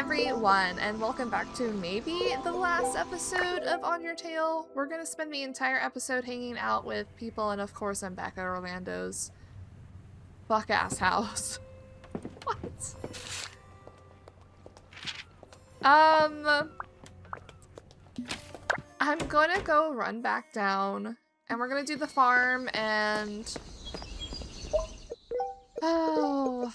everyone, and welcome back to maybe the last episode of On Your Tail. We're gonna spend the entire episode hanging out with people, and of course I'm back at Orlando's fuck-ass house. What? I'm gonna go run back down, and we're gonna do the farm, and... oh...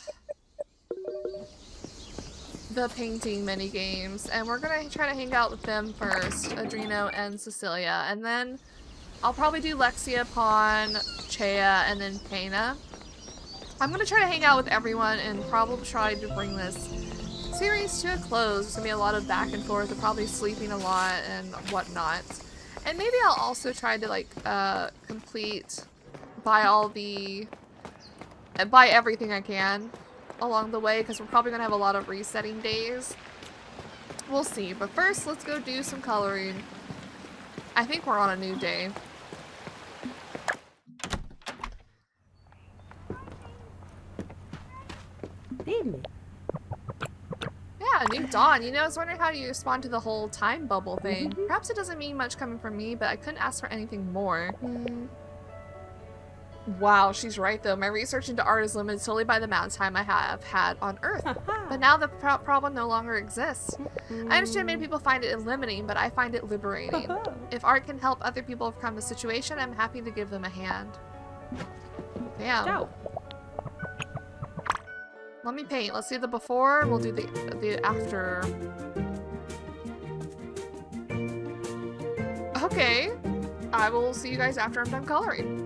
the painting mini games, and we're gonna try to hang out with them first, Adriano and Cecilia, and then I'll probably do Lexia, Pawn, Chea, and then Pena. I'm gonna try to hang out with everyone and probably try to bring this series to a close. There's gonna be a lot of back and forth, and probably sleeping a lot and whatnot. And maybe I'll also try to like buy everything I can along the way, because we're probably gonna have a lot of resetting days. We'll see, but first let's go do some coloring. I think we're on a new day. Yeah, new dawn. You know, I was wondering how you respond to the whole time bubble thing. Perhaps it doesn't mean much coming from me, but I couldn't ask for anything more. Wow, she's right though. My research into art is limited solely by the amount of time I have had on Earth. But now the problem no longer exists. I understand many people find it limiting, but I find it liberating. If art can help other people overcome the situation, I'm happy to give them a hand. Damn. Ciao. Let me paint. Let's do the before, we'll do the after. Okay. I will see you guys after I'm done coloring.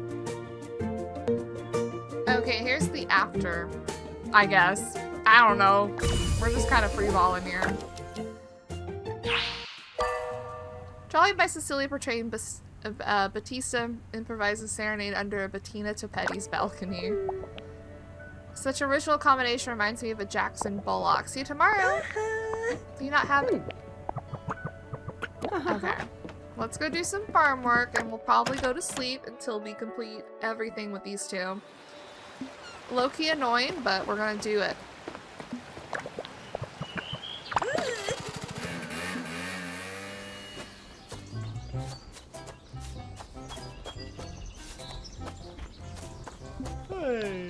Okay, here's the after, I guess. I don't know. We're just kind of freeballing here. Jolly by Cecilia portraying Batista improvises serenade under a Bettina Topetti's balcony. Such original combination reminds me of a Jackson Bullock. See you tomorrow. Do you not have it? Okay. Let's go do some farm work, and we'll probably go to sleep until we complete everything with these two. Low-key annoying, but we're gonna do it. Hey.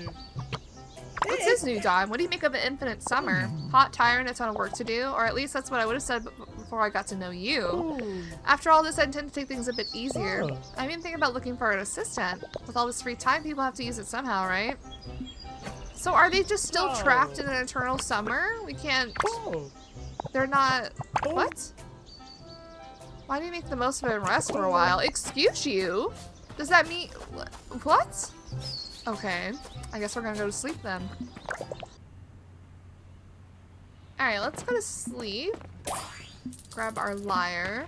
What's his new dime? What do you make of an infinite summer? Hot, tired, and a ton of work to do? Or at least that's what I would have said before I got to know you. After all this, I intend to take things a bit easier. I'm even thinking about looking for an assistant. With all this free time, people have to use it somehow, right? So are they just still trapped in an eternal summer? We can't... They're not... What? Why do you make the most of it and rest for a while? Excuse you? Does that mean... What? Okay. I guess we're gonna go to sleep then. Alright, let's go to sleep. Grab our lyre.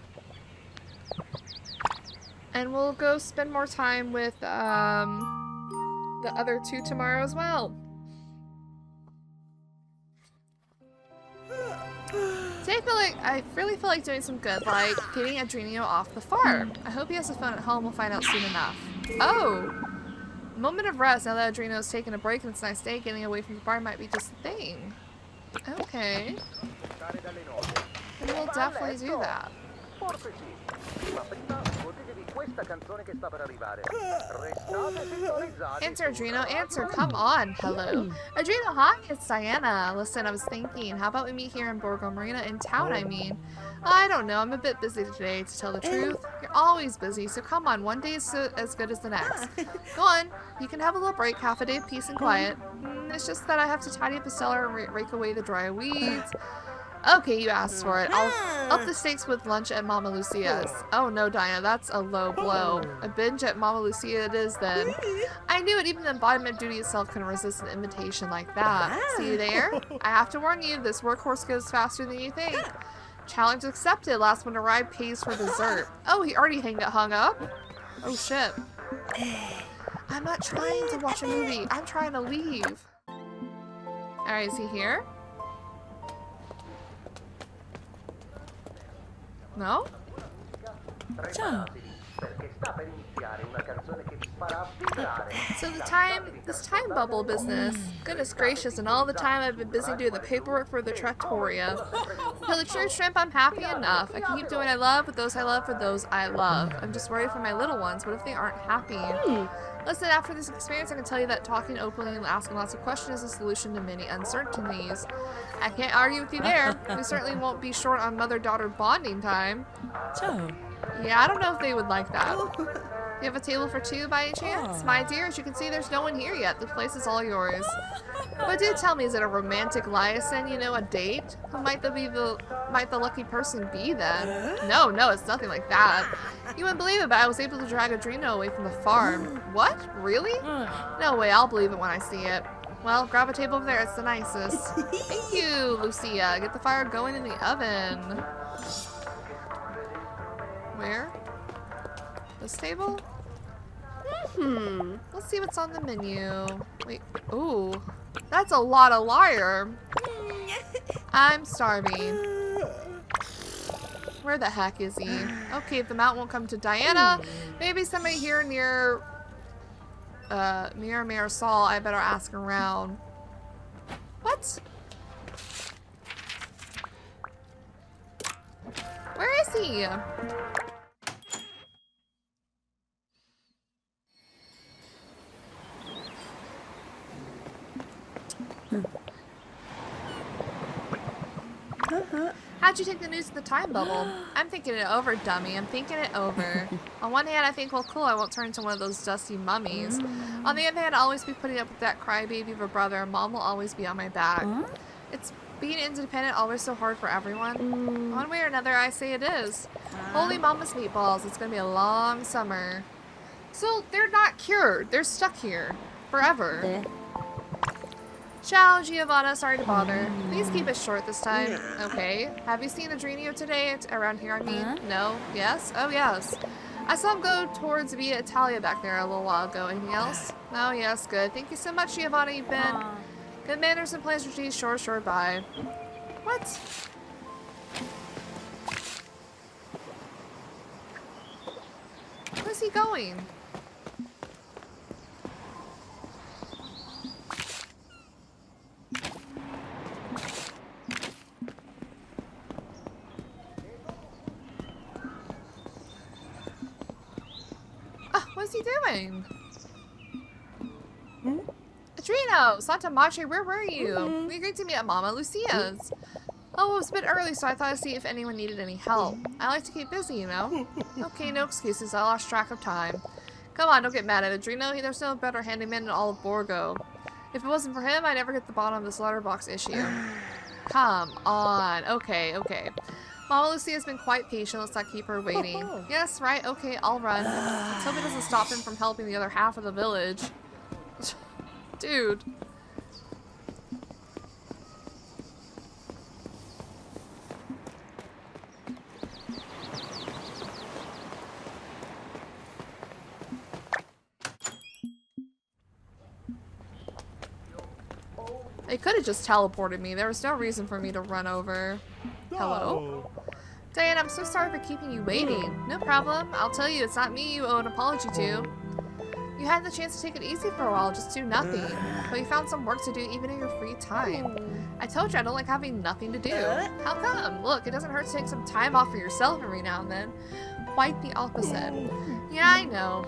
And we'll go spend more time with the other two tomorrow as well. Today I really feel like doing some good, like getting Adriano off the farm. I hope he has a phone at home. We'll find out soon enough. Oh! Moment of rest. Now that Adriano's taken a break and it's a nice day, getting away from the bar might be just the thing. Okay. And we'll definitely do that. Answer, Adriano, answer. Come on. Hello. Adriano, hi, it's Diana. Listen, I was thinking, how about we meet here in Borgo Marina, in town, I mean. I don't know, I'm a bit busy today, to tell the truth. You're always busy, so come on, one day is as good as the next. Go on, you can have a little break, half a day of peace and quiet. It's just that I have to tidy up the cellar and rake away the dry weeds. Okay, you asked for it. I'll up the stakes with lunch at Mama Lucia's. Oh no, Diana, that's a low blow. A binge at Mama Lucia it is then. I knew it, even the embodiment of duty itself couldn't resist an invitation like that. See you there? I have to warn you, this workhorse goes faster than you think. Challenge accepted. Last one to ride pays for dessert. Oh, he already hung up? Oh shit. I'm not trying to watch a movie. I'm trying to leave. Alright, is he here? No? Ciao. So this time bubble business, goodness gracious, and all the time I've been busy doing the paperwork for the trattoria. To tell the truth, Shrimp, I'm happy enough. I can keep doing what I love with those I love for those I love. I'm just worried for my little ones. What if they aren't happy? Listen, after this experience, I can tell you that talking openly and asking lots of questions is a solution to many uncertainties. I can't argue with you there. We certainly won't be short on mother-daughter bonding time. Yeah, I don't know if they would like that. You have a table for two by any chance? My dear, as you can see, there's no one here yet. The place is all yours. But do tell me, is it a romantic liaison, you know, a date? Who might the lucky person be then? No, it's nothing like that. You wouldn't believe it, but I was able to drag Adriano away from the farm. What? Really? No way, I'll believe it when I see it. Well, grab a table over there, it's the nicest. Thank you, Lucia. Get the fire going in the oven. Where? This table? Let's see what's on the menu. Wait, ooh. That's a lot of liar. I'm starving. Where the heck is he? Okay, if the mount won't come to Diana, maybe somebody here near Marisol, I better ask around. What? Where is he? How'd you take the news of the time bubble? I'm thinking it over, dummy. I'm thinking it over. On one hand, I think, well, cool, I won't turn into one of those dusty mummies. On the other hand, I'll always be putting up with that crybaby of a brother, and Mom will always be on my back. It's being independent always so hard for everyone. One way or another, I say it is. Holy mama's meatballs, it's gonna be a long summer. So, they're not cured. They're stuck here. Forever. Ciao, Giovanna. Sorry to bother. Please keep it short this time. Okay. Have you seen Adriano today? Around here, I mean. No? Yes? Oh, yes. I saw him go towards Via Italia back there a little while ago. Anything else? Oh, yes. Good. Thank you so much, Giovanna. You've been... Good manners and pleasure to you. Sure. Bye. What? Where's he going? What's he doing? Adriano, Santa Mache, where were you? We agreed to meet at Mama Lucia's. Oh, it was a bit early, so I thought I'd see if anyone needed any help. I like to keep busy, you know? Okay, no excuses. I lost track of time. Come on, don't get mad at Adriano. There's no better handyman in all of Borgo. If it wasn't for him, I'd never get the bottom of this letterbox issue. Come on. Okay. Mama Lucia's been quite patient. Let's not keep her waiting. Yes, right? Okay, I'll run. Let's hope it doesn't stop him from helping the other half of the village. Dude. They could have just teleported me. There was no reason for me to run over. Hello? Diane, I'm so sorry for keeping you waiting. No problem. I'll tell you, it's not me you owe an apology to. You had the chance to take it easy for a while, just do nothing. But you found some work to do even in your free time. I told you I don't like having nothing to do. How come? Look, it doesn't hurt to take some time off for yourself every now and then. Quite the opposite. Yeah, I know.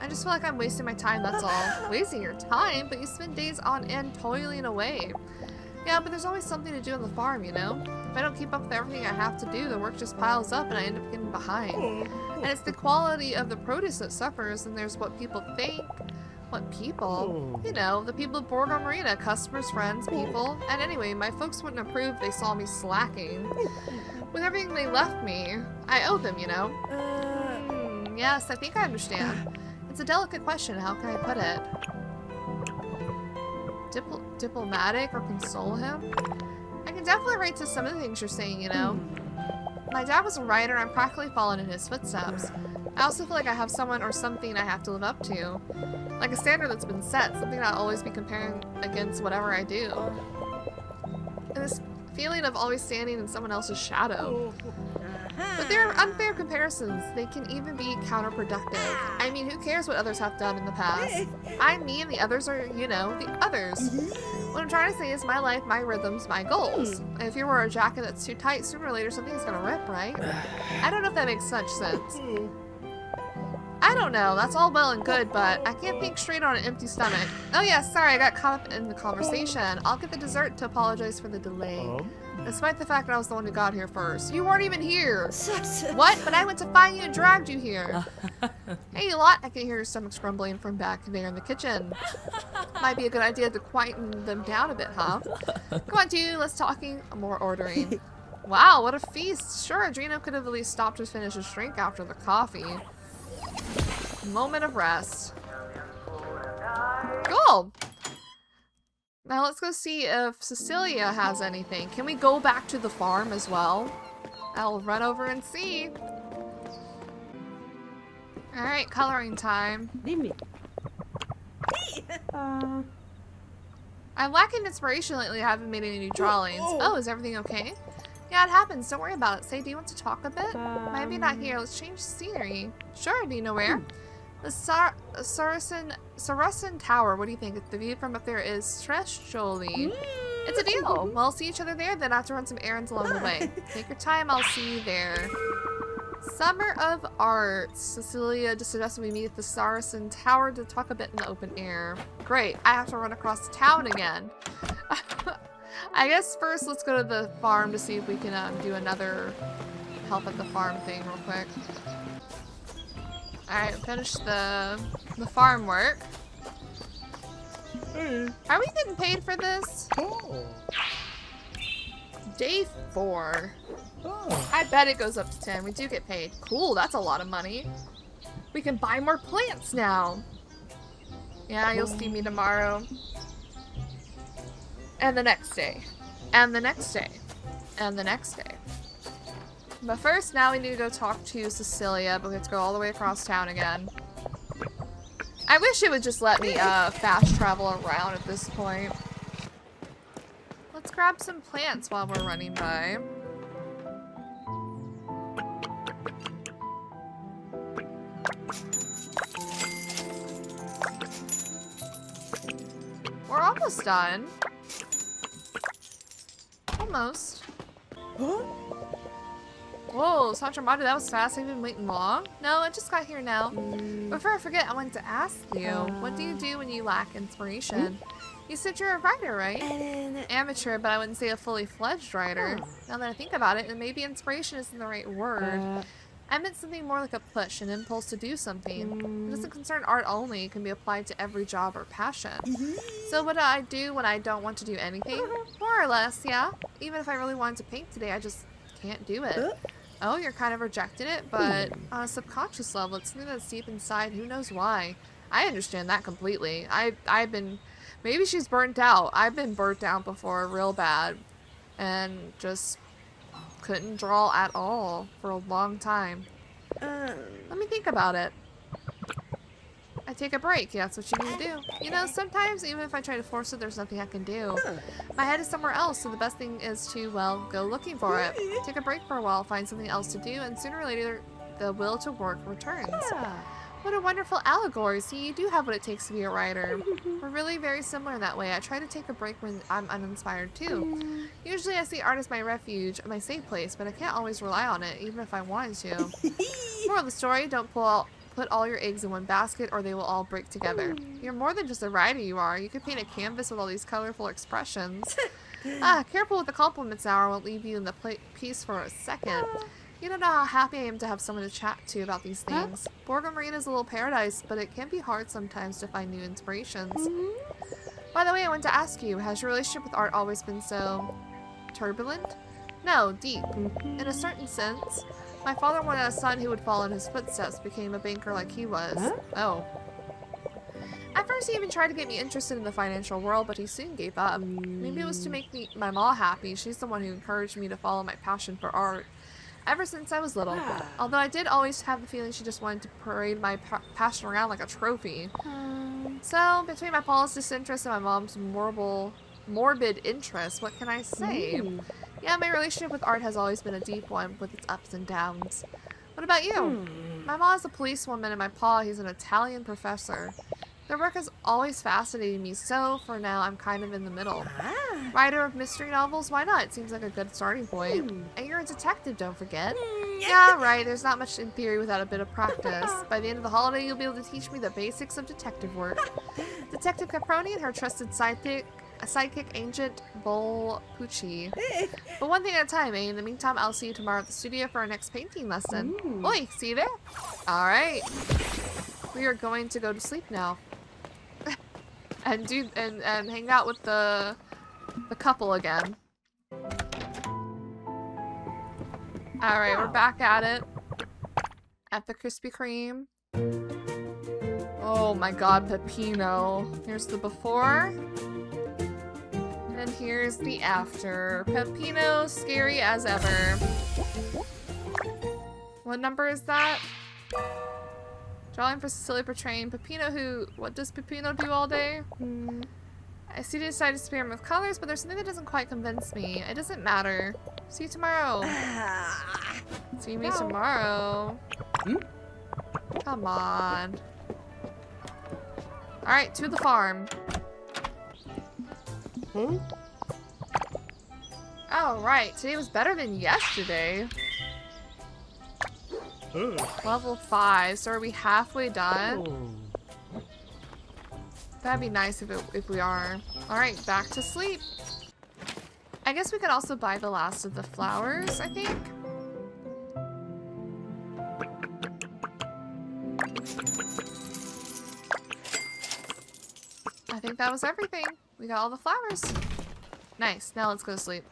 I just feel like I'm wasting my time, that's all. Wasting your time? But you spend days on end toiling away. Yeah, but there's always something to do on the farm, you know? If I don't keep up with everything I have to do, the work just piles up and I end up getting behind. And it's the quality of the produce that suffers, and there's what people think. What people? You know, the people of Borgo Marina, customers, friends, people. And anyway, my folks wouldn't approve if they saw me slacking. With everything they left me, I owe them, you know? Yes, I think I understand. It's a delicate question, how can I put it? Diplomatic or console him? I can definitely relate to some of the things you're saying, you know? My dad was a writer, I'm practically following in his footsteps. I also feel like I have someone or something I have to live up to. Like a standard that's been set, something I'll always be comparing against whatever I do. And this feeling of always standing in someone else's shadow. But they're unfair comparisons. They can even be counterproductive. I mean, who cares what others have done in the past? I'm me and the others are, you know, the others. What I'm trying to say is my life, my rhythms, my goals. If you wear a jacket that's too tight, sooner or later something's gonna rip, right? I don't know if that makes much sense. I don't know, that's all well and good, but I can't think straight on an empty stomach. Oh yeah, sorry, I got caught up in the conversation. I'll get the dessert to apologize for the delay. Despite the fact that I was the one who got here first. You weren't even here! What? But I went to find you and dragged you here. Hey, Lot, I can hear your stomach's grumbling from back there in the kitchen. Might be a good idea to quieten them down a bit, huh? Come on, dude, less talking, more ordering. Wow, what a feast! Sure, Adriano could have at least stopped to finish his drink after the coffee. Moment of rest. Cool! Now let's go see if Cecilia has anything. Can we go back to the farm as well? I'll run over and see. Alright, coloring time. I'm lacking inspiration lately. I haven't made any new drawings. Oh, is everything okay? Yeah, it happens. Don't worry about it. Say, do you want to talk a bit? Maybe not here. Let's change scenery. Sure, do you know where? The Saracen Tower. What do you think? The view from up there is stressfully. It's a deal. We'll see each other there, then I have to run some errands along the way. Take your time. I'll see you there. Summer of Arts. Cecilia just suggested we meet at the Saracen Tower to talk a bit in the open air. Great. I have to run across town again. I guess first let's go to the farm to see if we can do another help at the farm thing real quick. Alright, finish the farm work. Are we getting paid for this? Day 4. I bet it goes up to 10. We do get paid. Cool, that's a lot of money. We can buy more plants now. Yeah, you'll see me tomorrow. And the next day. And the next day. And the next day. But first, now we need to go talk to Cecilia, but we have to go all the way across town again. I wish it would just let me fast travel around at this point. Let's grab some plants while we're running by. We're almost done. Almost. Whoa, Sandra Mata, that was fast. Have you been waiting long? No, I just got here now. Before I forget, I wanted to ask you, what do you do when you lack inspiration? You said you're a writer, right? Amateur, but I wouldn't say a fully fledged writer. Now that I think about it, and maybe inspiration isn't the right word. I meant something more like a push, an impulse to do something. It doesn't concern art only. It can be applied to every job or passion. So what do I do when I don't want to do anything? More or less, yeah. Even if I really wanted to paint today, I just can't do it. Oh, you're kind of rejecting it, but on a subconscious level, it's something that's deep inside. Who knows why? I understand that completely. I've been... Maybe she's burnt out. I've been burnt out before real bad. And just... couldn't draw at all for a long time. Let me think about it. I take a break. Yeah, that's what you need to do. You know, sometimes even if I try to force it, there's nothing I can do. My head is somewhere else, so the best thing is to, well, go looking for it. Take a break for a while, find something else to do, and sooner or later, the will to work returns. What a wonderful allegory. See, you do have what it takes to be a writer. We're really very similar in that way. I try to take a break when I'm uninspired too. Usually I see art as my refuge, my safe place, but I can't always rely on it, even if I wanted to. Moral of the story, don't put all your eggs in one basket or they will all break together. You're more than just a writer, you are. You could paint a canvas with all these colorful expressions. Careful with the compliments now, or I won't leave you in the peace for a second. You don't know how happy I am to have someone to chat to about these things. Borgo Marina is a little paradise, but it can be hard sometimes to find new inspirations. By the way, I wanted to ask you, has your relationship with art always been so... turbulent? No, deep. In a certain sense. My father wanted a son who would follow in his footsteps, became a banker like he was. Oh. At first he even tried to get me interested in the financial world, but he soon gave up. Maybe it was to make my mom happy. She's the one who encouraged me to follow my passion for art. Ever since I was little. Although I did always have the feeling she just wanted to parade my passion around like a trophy. So, between my Paul's disinterest and my mom's morbid interest, what can I say? Yeah, my relationship with art has always been a deep one with its ups and downs. What about you? My mom is a policewoman and my pa, he's an Italian professor. Their work has always fascinated me, so for now I'm kind of in the middle. Writer of mystery novels? Why not? It seems like a good starting point. And you're a detective, don't forget. Yeah, right, there's not much in theory without a bit of practice. By the end of the holiday, you'll be able to teach me the basics of detective work. Detective Caproni and her trusted sidekick, Agent Bull Pucci. But one thing at a time, eh? In the meantime, I'll see you tomorrow at the studio for our next painting lesson. Oi, see you there? Alright. We are going to go to sleep now. and hang out with the couple again. Alright, we're back at it. At the Krispy Kreme. Oh my god, Peppino. Here's the before. And here's the after. Peppino, scary as ever. What number is that? Drawing for Cecilia portraying Peppino who... What does Peppino do all day? I see the decided experiment with colors, but there's something that doesn't quite convince me. It doesn't matter. See you tomorrow. See me tomorrow. Come on. Alright, to the farm. Alright, today was better than yesterday. Level 5, so are we halfway done? That'd be nice if we are. Alright, back to sleep. I guess we could also buy the last of the flowers, I think. I think that was everything. We got all the flowers. Nice, now let's go to sleep.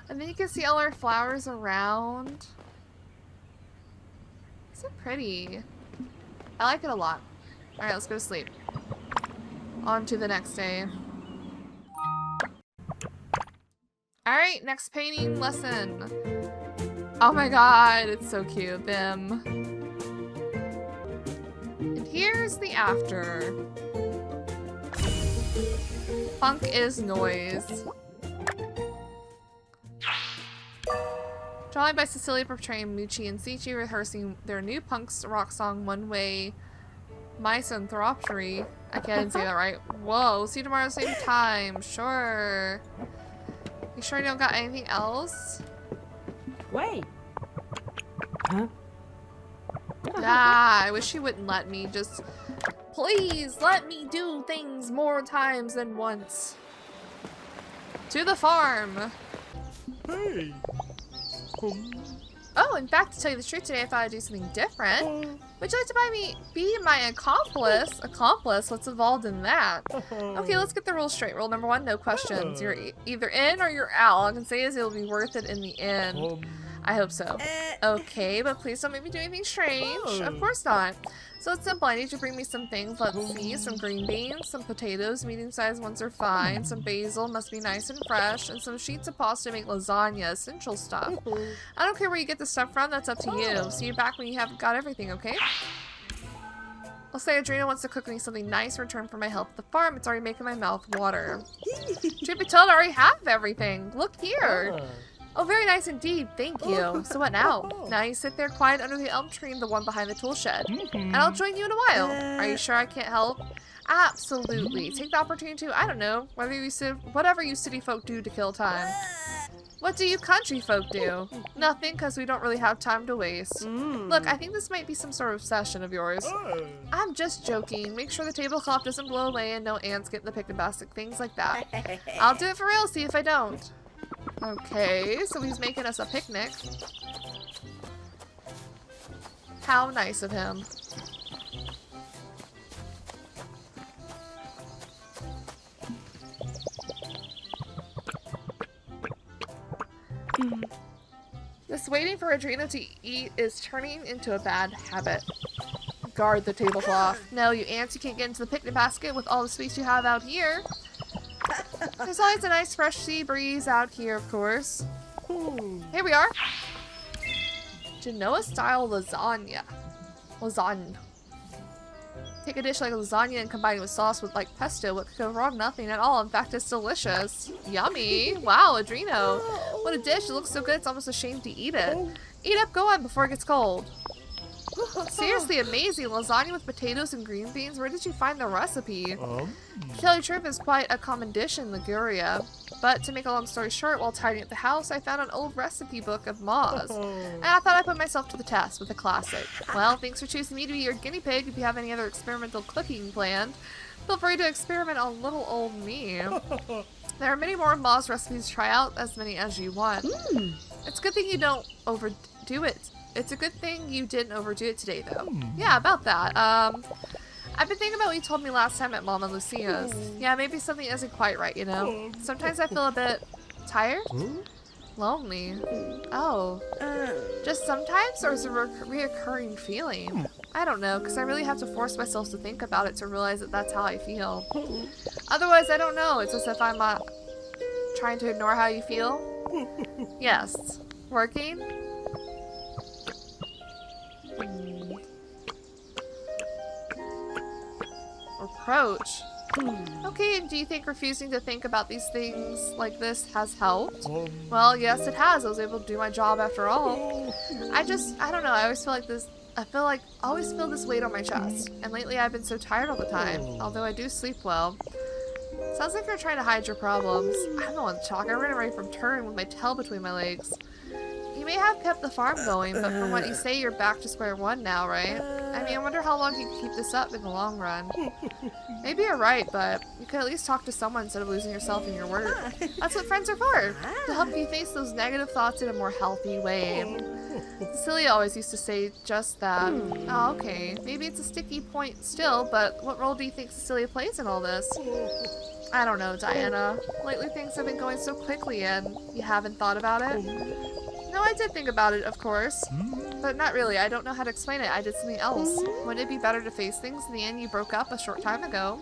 And then you can see all our flowers around. It's so pretty. I like it a lot. Alright, let's go to sleep. On to the next day. Alright, next painting lesson. Oh my god, it's so cute. Bim. And here's the after. Funk is noise. Drawing by Cecilia portraying Mucci and Cici rehearsing their new punk rock song One Way Misanthropy. I can't say that right. Whoa, see you tomorrow same time. Sure. You sure you don't got anything else? Wait. Huh? Ah, I wish she wouldn't let me. Just please let me do things more times than once. To the farm. Hey. Oh, in fact, to tell you the truth, today I thought I'd do something different. Would you like to be my accomplice? Accomplice? What's involved in that? Okay, let's get the rules straight. Rule number 1, no questions. You're either in or you're out. All I can say is it'll be worth it in the end. I hope so. Okay, but please don't make me do anything strange. Of course not. So it's simple. I need you to bring me some things. Let's see. Some green beans, some potatoes, medium-sized ones are fine. Some basil, must be nice and fresh. And some sheets of pasta to make lasagna, essential stuff. I don't care where you get the stuff from. That's up to you. See you back when you have got everything, okay? I'll say Adriano wants to cook me something nice in return for my help at the farm. It's already making my mouth water. Truth be told, I already have everything. Look here. Oh, very nice indeed. Thank you. So what now? Now you sit there quiet under the elm tree, the one behind the tool shed. And I'll join you in a while. Are you sure I can't help? Absolutely. Take the opportunity to, I don't know, whatever you city folk do to kill time. What do you country folk do? Nothing, because we don't really have time to waste. Look, I think this might be some sort of obsession of yours. I'm just joking. Make sure the tablecloth doesn't blow away and no ants get in the picnic basket, things like that. I'll do it for real, see if I don't. Okay, so he's making us a picnic. How nice of him. This waiting for Adriano to eat is turning into a bad habit. Guard the tablecloth. No, you ants, you can't get into the picnic basket with all the space you have out here. There's always a nice fresh sea breeze out here, of course. Here we are. Genoa style lasagna. Lasagna. Take a dish like lasagna and combine it with sauce with like pesto. What could go wrong? Nothing at all. In fact, it's delicious. Yummy. Wow, Adriano. What a dish. It looks so good, it's almost a shame to eat it. Eat up, go on before it gets cold. Seriously amazing. Lasagna with potatoes and green beans. Where did you find the recipe? To tell you the truth, is quite a common dish in Liguria. But to make a long story short, while tidying up the house, I found an old recipe book of Ma's. And I thought I'd put myself to the test with a classic. Well, thanks for choosing me to be your guinea pig. If you have any other experimental cooking planned, feel free to experiment on little old me. There are many more Ma's recipes to try out, as many as you want. It's a good thing you don't overdo it. It's a good thing you didn't overdo it today, though. Yeah, about that. I've been thinking about what you told me last time at Mama Lucia's. Yeah, maybe something isn't quite right, you know? Sometimes I feel a bit tired? Lonely. Oh. Just sometimes, or is it a reoccurring feeling? I don't know, because I really have to force myself to think about it to realize that that's how I feel. Otherwise, I don't know. It's as if I'm trying to ignore how you feel. Yes. Working? Approach. Okay, and do you think refusing to think about these things like this has helped? Well, yes, it has. I was able to do my job after all. I don't know. I always feel like this. I always feel this weight on my chest. And lately I've been so tired all the time, although I do sleep well. Sounds like you're trying to hide your problems. I'm the one to talk. I ran away from Turin with my tail between my legs. You may have kept the farm going, but from what you say, you're back to square one now, right? I mean, I wonder how long you can keep this up in the long run. Maybe you're right, but you could at least talk to someone instead of losing yourself in your work. That's what friends are for, to help you face those negative thoughts in a more healthy way. Cecilia always used to say just that. Oh, okay. Maybe it's a sticky point still, but what role do you think Cecilia plays in all this? I don't know, Diana. Lately things have been going so quickly and you haven't thought about it? No, I did think about it, of course. But not really. I don't know how to explain it. I did something else. Wouldn't it be better to face things? In the end, you broke up a short time ago.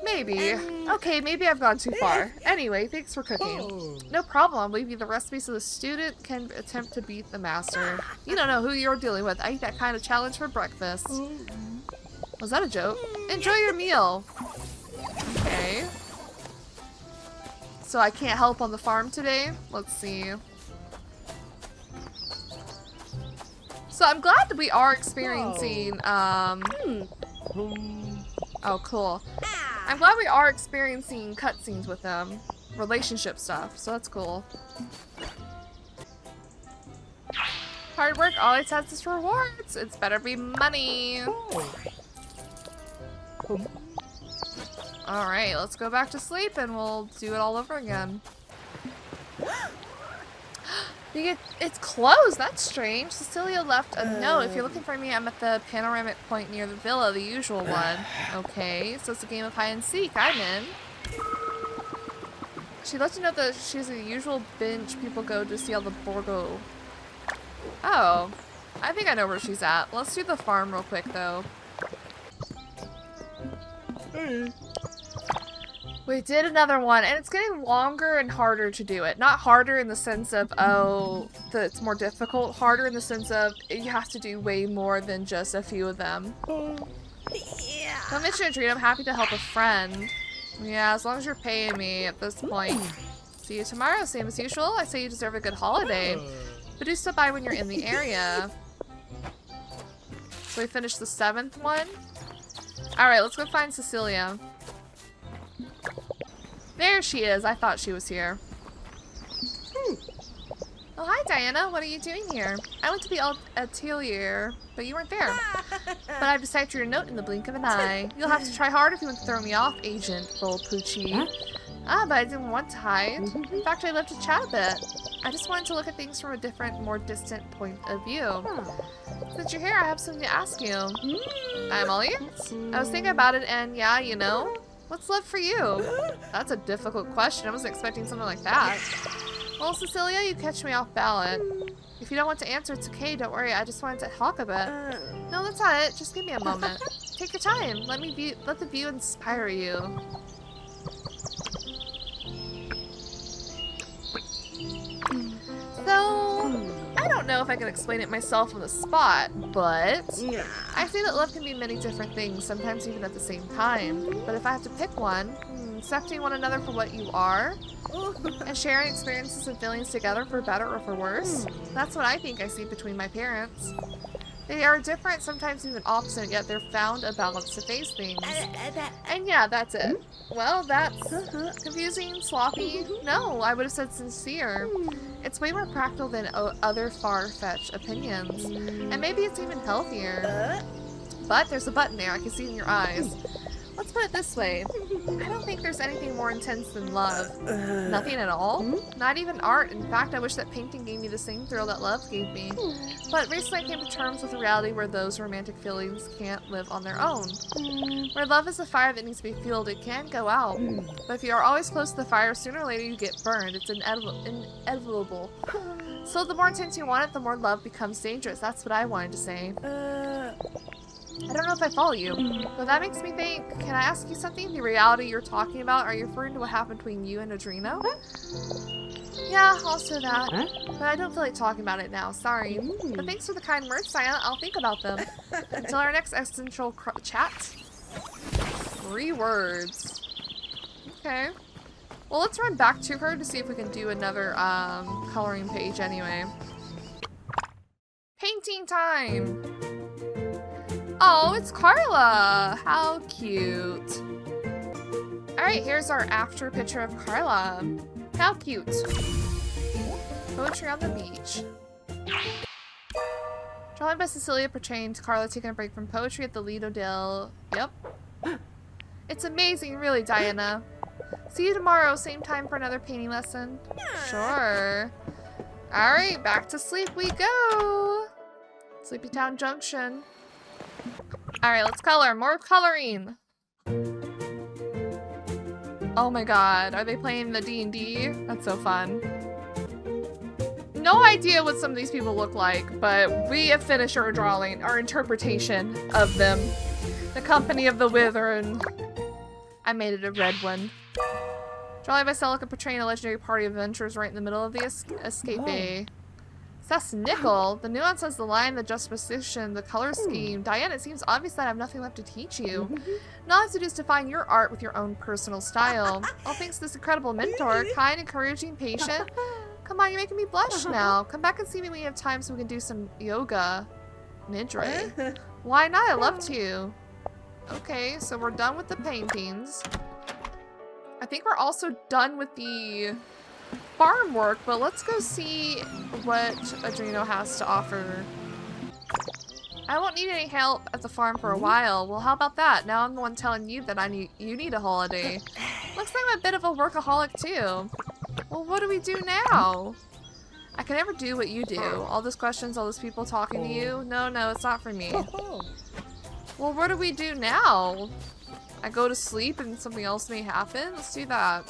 Maybe. Okay, maybe I've gone too far. Anyway, thanks for cooking. No problem. I'll leave you the recipe so the student can attempt to beat the master. You don't know who you're dealing with. I eat that kind of challenge for breakfast. Was that a joke? Enjoy your meal. Okay. So I can't help on the farm today? Let's see. So I'm glad that we are experiencing, oh, cool. I'm glad we are experiencing cutscenes with them. Relationship stuff, so that's cool. Hard work always has its rewards. It's better be money. Alright, let's go back to sleep and we'll do it all over again. It's closed! That's strange. Cecilia left a note. If you're looking for me, I'm at the panoramic point near the villa, the usual one. Okay, so it's a game of hide and seek. I'm in. She lets you know that she's the usual bench people go to see all the Borgo. Oh. I think I know where she's at. Let's do the farm real quick, though. Hey. We did another one, and it's getting longer and harder to do it. Not harder in the sense of, oh, that it's more difficult. Harder in the sense of you have to do way more than just a few of them. Yeah. Don't mention a dream. I'm happy to help a friend. Yeah, as long as you're paying me at this point. See you tomorrow, same as usual. I say you deserve a good holiday. But do stop by when you're in the area. So we finished the 7th one. Alright, let's go find Cecilia. There she is. I thought she was here. Oh, hi, Diana. What are you doing here? I went to the atelier, but you weren't there. But I've deciphered your note in the blink of an eye. You'll have to try hard if you want to throw me off, Agent Volpucci. Ah, but I didn't want to hide. In fact, I love to chat a bit. I just wanted to look at things from a different, more distant point of view. Since you're here, I have something to ask you. I'm all ears. I was thinking about it, and yeah, you know, what's love for you? That's a difficult question. I wasn't expecting something like that. Well, Cecilia, you catch me off balance. If you don't want to answer, it's okay. Don't worry. I just wanted to talk a bit. No, that's not it. Just give me a moment. Take your time. Let the view inspire you. So, I don't know. know if I can explain it myself on the spot, but Yeah. I say that love can be many different things, sometimes even at the same time. But if I have to pick one, accepting one another for what you are, and sharing experiences and feelings together for better or for worse, that's what I think I see between my parents. They are different, sometimes even opposite, yet they're found a balance to face things. And yeah, that's it. Well, that's confusing, sloppy. No, I would have said sincere. It's way more practical than other far-fetched opinions. And maybe it's even healthier. But there's a button there, I can see it in your eyes. Let's put it this way. I don't think there's anything more intense than love. Nothing at all. Not even art. In fact, I wish that painting gave me the same thrill that love gave me. But recently I came to terms with the reality where those romantic feelings can't live on their own. Where love is a fire that needs to be fueled, it can go out. But if you are always close to the fire, sooner or later you get burned. It's inevitable. So the more intense you want it, the more love becomes dangerous. That's what I wanted to say. I don't know if I follow you, but that makes me think, can I ask you something? The reality you're talking about, are you referring to what happened between you and Adriano? Yeah, also that. But I don't feel like talking about it now, sorry. But thanks for the kind words, Diana. I'll think about them. Until our next existential chat. 3 words. Okay. Well, let's run back to her to see if we can do another coloring page anyway. Painting time! Oh, it's Carla! How cute. Alright, here's our after picture of Carla. How cute. Poetry on the beach. Drawn by Cecilia, portraying Carla taking a break from poetry at the Lido del... Yep. It's amazing, really, Diana. See you tomorrow, same time for another painting lesson. Sure. Alright, back to sleep we go. Sleepy Town Junction. Alright, let's color. More coloring. Oh my god. Are they playing the D&D? That's so fun. No idea what some of these people look like, but we have finished our drawing, our interpretation of them. The Company of the Withering. I made it a red one. Drawing by Celica portraying a legendary party of adventurers right in the middle of the escape bay. That's Nickel. The nuance has the line, the juxtaposition, the color scheme. Diana, it seems obvious that I have nothing left to teach you. Now all to do is define your art with your own personal style. All thanks to this incredible mentor, kind, encouraging, patient. Come on, you're making me blush now. Come back and see me when you have time so we can do some yoga. Nidre. Why not? I love to. Okay, so we're done with the paintings. I think we're also done with the farm work, but let's go see what Adriano has to offer. I won't need any help at the farm for a while. Well, how about that? Now I'm the one telling you that you need a holiday. Looks like I'm a bit of a workaholic too. Well, what do we do now? I can never do what you do. All those questions, all those people talking to you. No, it's not for me. Well, what do we do now? I go to sleep and something else may happen? Let's do that.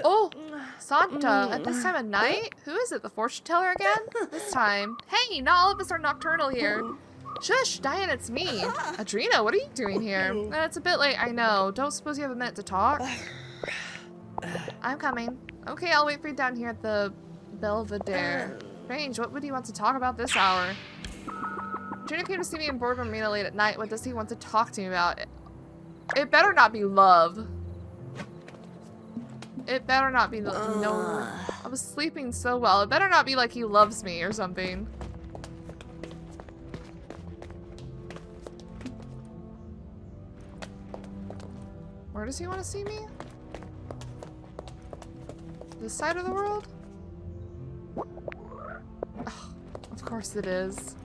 Oh, Santa, at this time of night? Who is it, the fortune teller again? This time. Hey, not all of us are nocturnal here. Shush, Diana, it's me. Adriano, what are you doing here? It's a bit late, I know. Don't suppose you have a minute to talk? I'm coming. Okay, I'll wait for you down here at the Belvedere. Strange, what would he want to talk about this hour? Adriano came to see me in Boardroom Arena late at night. What does he want to talk to me about? It better not be love. It better not be no. I was sleeping so well. It better not be like he loves me or something. Where does he want to see me? This side of the world? Oh, of course it is.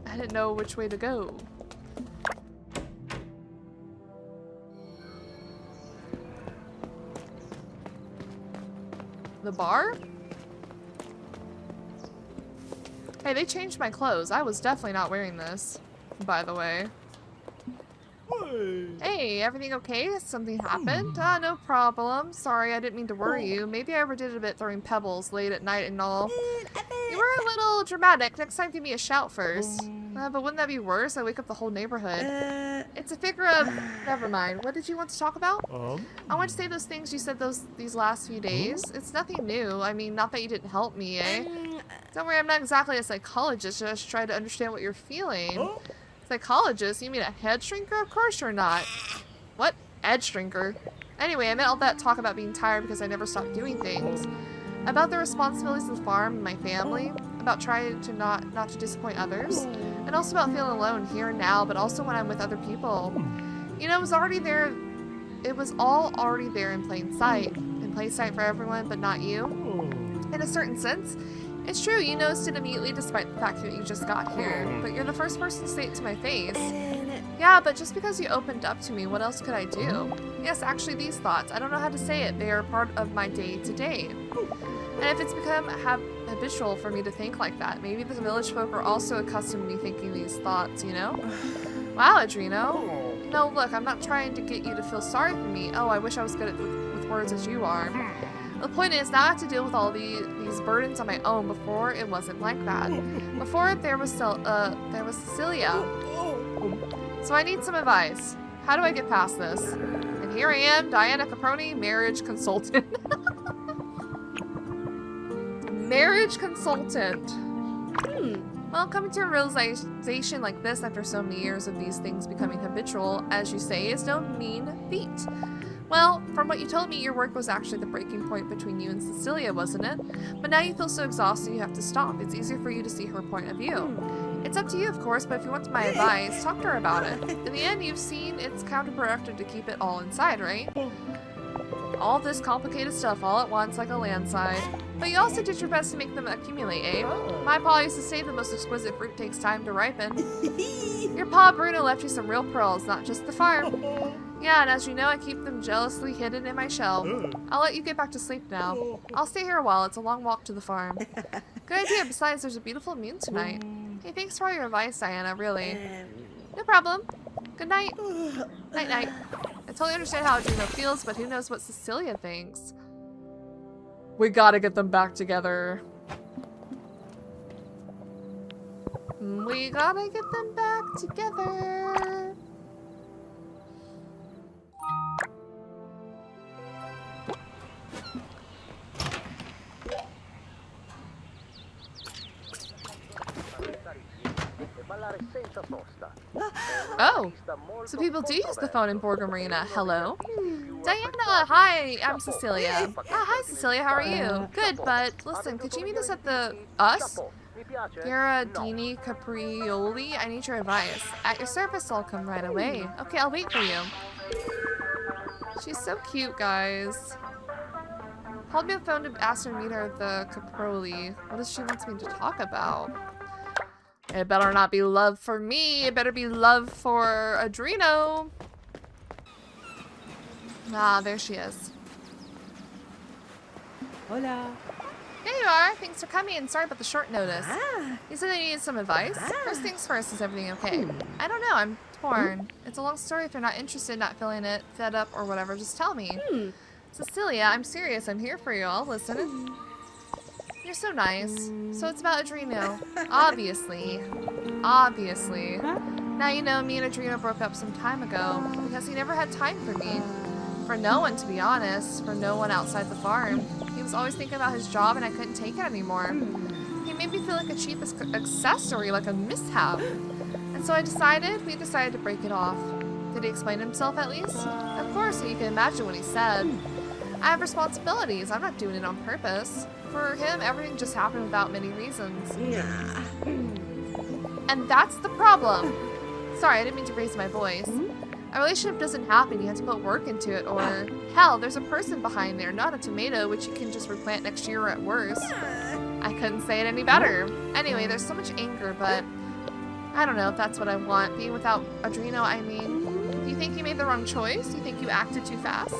I didn't know which way to go. The bar? Hey, they changed my clothes. I was definitely not wearing this, by the way. Hey, everything okay? Something happened? No problem. Sorry, I didn't mean to worry you. Maybe I overdid it a bit throwing pebbles late at night and all. You were a little dramatic. Next time give me a shout first. But wouldn't that be worse? I wake up the whole neighborhood. It's a figure of... Never mind. What did you want to talk about? I want to say those things you said these last few days. It's nothing new. I mean, not that you didn't help me, eh? Don't worry, I'm not exactly a psychologist. I just try to understand what you're feeling. Psychologist? You mean a head shrinker? Of course you're not. What? Head shrinker? Anyway, I meant all that talk about being tired because I never stopped doing things. About the responsibilities of the farm and my family. About trying to not to disappoint others. And also about feeling alone here and now, but also when I'm with other people. You know, it was already there. It was all already there in plain sight. In plain sight for everyone, but not you. In a certain sense. It's true, you noticed it immediately despite the fact that you just got here. But you're the first person to say it to my face. Yeah, but just because you opened up to me, what else could I do? Yes, actually these thoughts. I don't know how to say it. They are part of my day-to-day. And if it's become habitual for me to think like that, maybe the village folk are also accustomed to me thinking these thoughts, you know? Wow, Adriano. No, look, I'm not trying to get you to feel sorry for me. Oh, I wish I was good at with words as you are. The point is, now I have to deal with all these burdens on my own. Before, it wasn't like that. Before, there was Cecilia. So I need some advice. How do I get past this? And here I am, Diana Caproni, marriage consultant. Marriage consultant. Well, coming to a realization like this after so many years of these things becoming habitual, as you say, is no mean feat. Well, from what you told me, your work was actually the breaking point between you and Cecilia, wasn't it? But now you feel so exhausted you have to stop. It's easier for you to see her point of view. It's up to you, of course, but if you want my advice, talk to her about it. In the end, you've seen it's counterproductive to keep it all inside, right? All this complicated stuff all at once like a landslide. But you also did your best to make them accumulate, eh? My pa used to say the most exquisite fruit takes time to ripen. Your pa Bruno left you some real pearls, not just the farm. Yeah, and as you know, I keep them jealously hidden in my shell. I'll let you get back to sleep now. I'll stay here a while. It's a long walk to the farm. Good idea. Besides, there's a beautiful moon tonight. Hey, thanks for all your advice, Diana, really. No problem. Good night. Night-night. I totally understand how Adriano feels, but who knows what Cecilia thinks. We gotta get them back together. We gotta get them back together. Oh, so people do use the phone in Borgo Marina. Hello? Diana, hi, I'm Cecilia. Hi, Cecilia, how are you? Good, but listen, could you meet us at the... Us? Dini Caprioli, I need your advice. At your service, I'll come right away. Okay, I'll wait for you. She's so cute, guys. Called me on the phone to ask her to meet her at the Caprioli. What does she want me to talk about? It better not be love for me. It better be love for Adriano. Ah, there she is. Hola. There you are. Thanks for coming. Sorry about the short notice. You said I needed some advice. First things first, is everything okay? I don't know. I'm torn. It's a long story. If you're not interested, not feeling it, fed up, or whatever, just tell me. Cecilia, I'm serious. I'm here for you. I'll listen. You're so nice. So it's about Adriano. Obviously. Obviously. Now you know me and Adriano broke up some time ago because he never had time for me. For no one, to be honest. For no one outside the farm. He was always thinking about his job and I couldn't take it anymore. He made me feel like a cheap accessory, like a mishap. And so we decided to break it off. Did he explain himself at least? Of course, you can imagine what he said. I have responsibilities. I'm not doing it on purpose. For him, everything just happened without many reasons. And that's the problem. Sorry, I didn't mean to raise my voice. A relationship doesn't happen. You have to put work into it, or hell, there's a person behind there, not a tomato, which you can just replant next year or at worst. I couldn't say it any better. Anyway, there's so much anger, but I don't know if that's what I want. Being without Adriano, I mean, do you think you made the wrong choice? Do you think you acted too fast?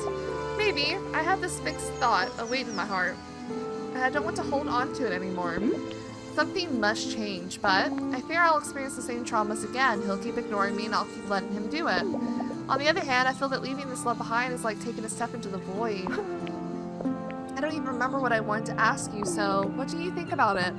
Maybe. I have this fixed thought, a weight in my heart. I don't want to hold on to it anymore. Something must change, but I fear I'll experience the same traumas again. He'll keep ignoring me and I'll keep letting him do it. On the other hand, I feel that leaving this love behind is like taking a step into the void. I don't even remember what I wanted to ask you, so what do you think about it?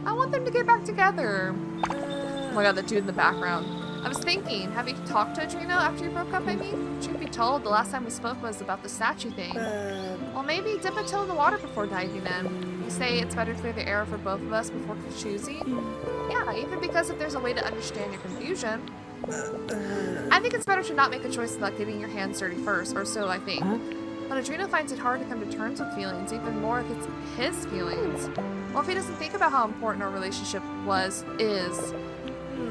I want them to get back together. Oh my god, that dude in the background. I was thinking, have you talked to Adriano after you broke up, I mean? Truth be told, the last time we spoke was about the statue thing. Well, maybe dip a toe in the water before diving in. You say it's better to clear the air for both of us before choosing? Yeah, even because if there's a way to understand your confusion. I think it's better to not make a choice without getting your hands dirty first, or so I think. But Adriano finds it hard to come to terms with feelings, even more if it's his feelings. Or if he doesn't think about how important our relationship is.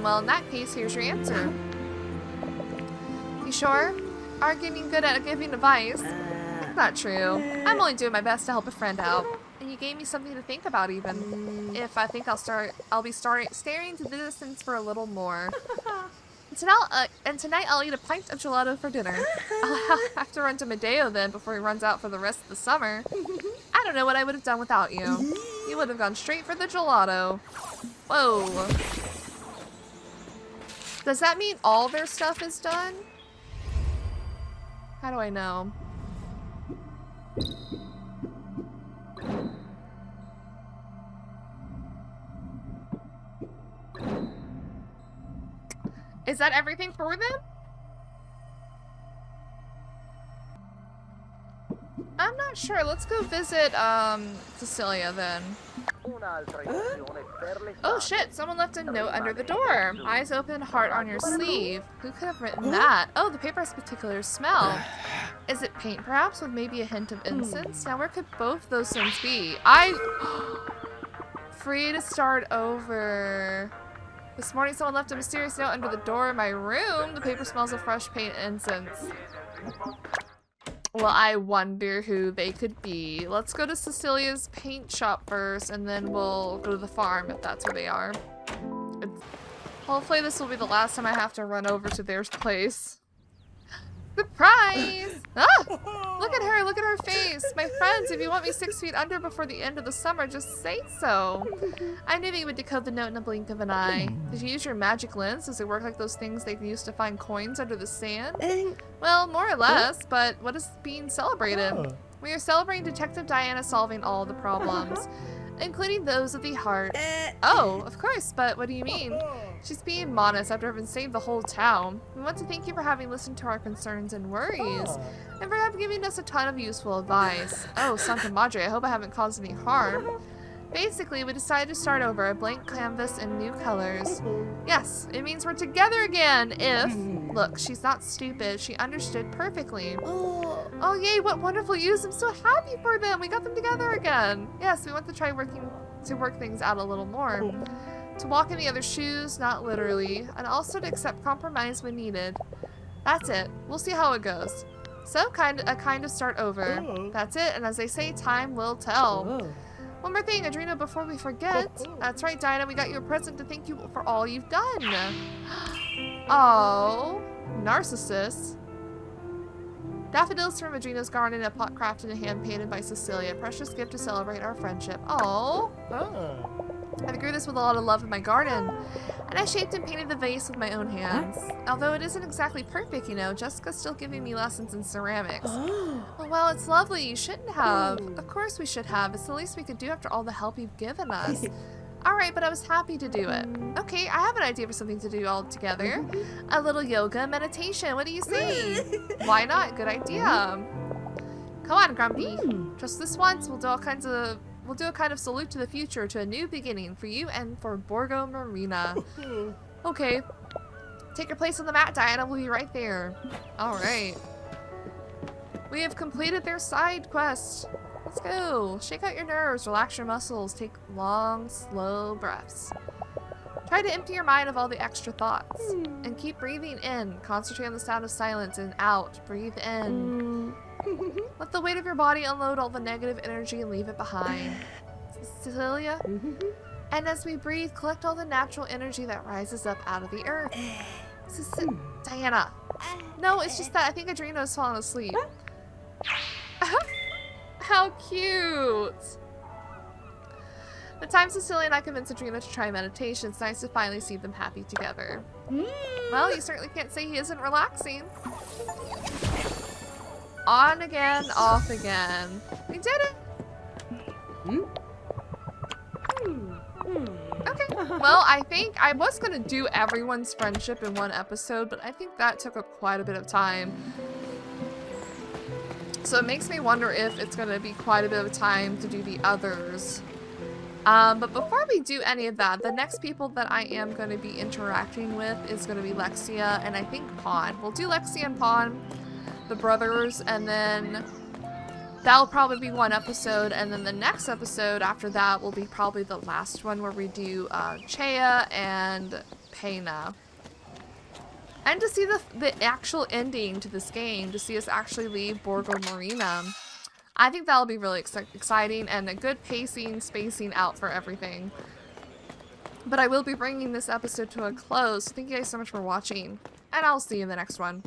Well, in that case, here's your answer. You sure? Aren't getting good at giving advice? Not true. I'm only doing my best to help a friend out. And you gave me something to think about even. If I think I'll be staring into the distance for a little more. And tonight I'll eat a pint of gelato for dinner. I'll have to run to Medeo then before he runs out for the rest of the summer. I don't know what I would have done without you. You would have gone straight for the gelato. Whoa. Does that mean all their stuff is done? How do I know? Is that everything for them? I'm not sure. Let's go visit Cecilia then. Oh shit, someone left a note under the door. Eyes open, heart on your sleeve. Who could have written that? Oh, the paper has a particular smell. Is it paint perhaps with maybe a hint of incense? Now where could both those things be? Free to start over. This morning someone left a mysterious note under the door of my room. The paper smells of fresh paint and incense. Well, I wonder who they could be. Let's go to Cecilia's paint shop first, and then we'll go to the farm if that's where they are. Hopefully this will be the last time I have to run over to their place. Surprise! Ah! Look at her, look at her face. My friends, if you want me 6 feet under before the end of the summer, just say so. I knew that you would decode the note in a blink of an eye. Did you use your magic lens? Does it work like those things they used to find coins under the sand? Well, more or less, but what is being celebrated? We are celebrating Detective Diana solving all the problems, including those of the heart. Oh, of course, but what do you mean? She's being modest after having saved the whole town. We want to thank you for having listened to our concerns and worries, and for giving us a ton of useful advice. Oh, Santa Madre, I hope I haven't caused any harm. Basically, we decided to start over, a blank canvas and new colors. Yes, it means we're together again if... Look, she's not stupid. She understood perfectly. Oh, yay, what wonderful news. I'm so happy for them. We got them together again. Yes, we want to try work things out a little more. To walk in the other's shoes, not literally, and also to accept compromise when needed. That's it. We'll see how it goes. So, a kind of start over. That's it, and as they say, time will tell. One more thing, Adriano, before we forget. That's right, Diana, we got you a present to thank you for all you've done. Oh, narcissist. Daffodils from Adriano's garden, a pot crafted and hand-painted by Cecilia. A precious gift to celebrate our friendship. Oh. I grew this with a lot of love in my garden, and I shaped and painted the vase with my own hands. Although it isn't exactly perfect, you know, Jessica's still giving me lessons in ceramics. Oh, well, it's lovely. You shouldn't have. Of course we should have. It's the least we could do after all the help you've given us. Alright, but I was happy to do it. Okay, I have an idea for something to do all together. A little yoga meditation. What do you say? Why not? Good idea. Come on, Grumpy. Just this once, we'll do a kind of salute to the future, to a new beginning for you and for Borgo Marina. Okay. Take your place on the mat, Diana. We'll be right there. Alright. We have completed their side quest. Let's go. Shake out your nerves, relax your muscles, take long, slow breaths. Try to empty your mind of all the extra thoughts. And keep breathing in. Concentrate on the sound of silence, and out. Breathe in. Let the weight of your body unload all the negative energy and leave it behind. Cecilia? And as we breathe, collect all the natural energy that rises up out of the earth. Diana. No, it's just that I think Adriano's fallen asleep. How cute! The time Cecilia and I convinced Adriano to try meditation, it's nice to finally see them happy together. Well, you certainly can't say he isn't relaxing. On again, off again. We did it! Okay, well, I think I was going to do everyone's friendship in one episode, but I think that took up quite a bit of time. So it makes me wonder if it's going to be quite a bit of time to do the others. But before we do any of that, the next people that I am going to be interacting with is going to be Lexia and I think Pawn. We'll do Lexia and Pawn, the brothers, and then that'll probably be one episode, and then the next episode after that will be probably the last one where we do Chea and Pena. And to see the actual ending to this game, to see us actually leave Borgo Marina. I think that'll be really exciting and a good pacing, spacing out for everything. But I will be bringing this episode to a close. Thank you guys so much for watching, and I'll see you in the next one.